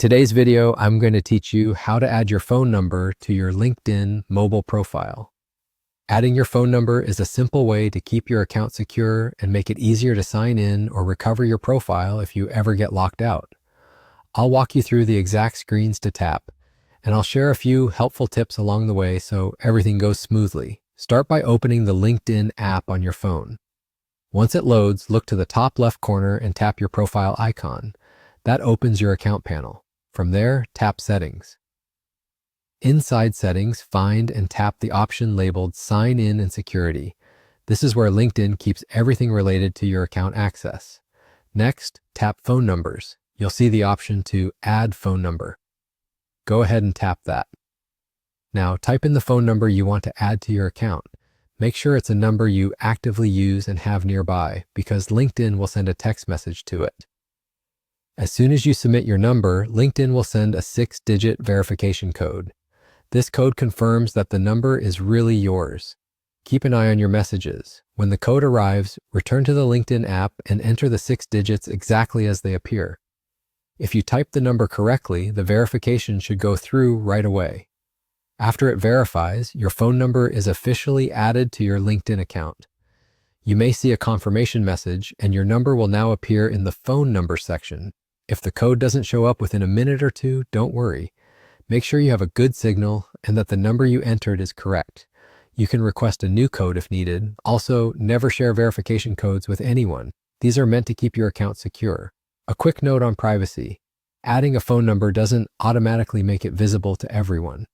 today's video, I'm going to teach you how to add your phone number to your LinkedIn mobile profile. Adding your phone number is a simple way to keep your account secure and make it easier to sign in or recover your profile if you ever get locked out. I'll walk you through the exact screens to tap, and I'll share a few helpful tips along the way so everything goes smoothly. Start by opening the LinkedIn app on your phone. Once it loads, look to the top left corner and tap your profile icon. That opens your account panel. From there, tap Settings. Inside Settings, find and tap the option labeled Sign In and Security. This is where LinkedIn keeps everything related to your account access. Next, tap Phone Numbers. You'll see the option to Add Phone Number. Go ahead and tap that. Now, type in the phone number you want to add to your account. Make sure it's a number you actively use and have nearby, because LinkedIn will send a text message to it. As soon as you submit your number, LinkedIn will send a 6-digit verification code. This code confirms that the number is really yours. Keep an eye on your messages. When the code arrives, return to the LinkedIn app and enter the 6 digits exactly as they appear. If you type the number correctly, the verification should go through right away. After it verifies, your phone number is officially added to your LinkedIn account. You may see a confirmation message, and your number will now appear in the phone number section. If the code doesn't show up within a minute or two, don't worry. Make sure you have a good signal and that the number you entered is correct. You can request a new code if needed. Also, never share verification codes with anyone. These are meant to keep your account secure. A quick note on privacy. Adding a phone number doesn't automatically make it visible to everyone.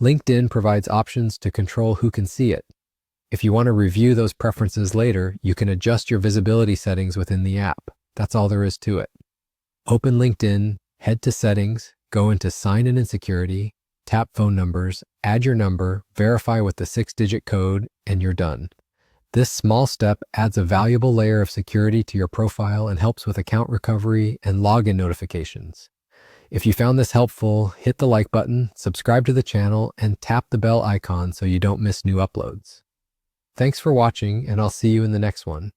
LinkedIn provides options to control who can see it. If you want to review those preferences later, you can adjust your visibility settings within the app. That's all there is to it. Open LinkedIn, head to Settings, go into Sign In and Security, tap Phone Numbers, add your number, verify with the 6-digit code, and you're done. This small step adds a valuable layer of security to your profile and helps with account recovery and login notifications. If you found this helpful, hit the like button, subscribe to the channel, and tap the bell icon so you don't miss new uploads. Thanks for watching, and I'll see you in the next one.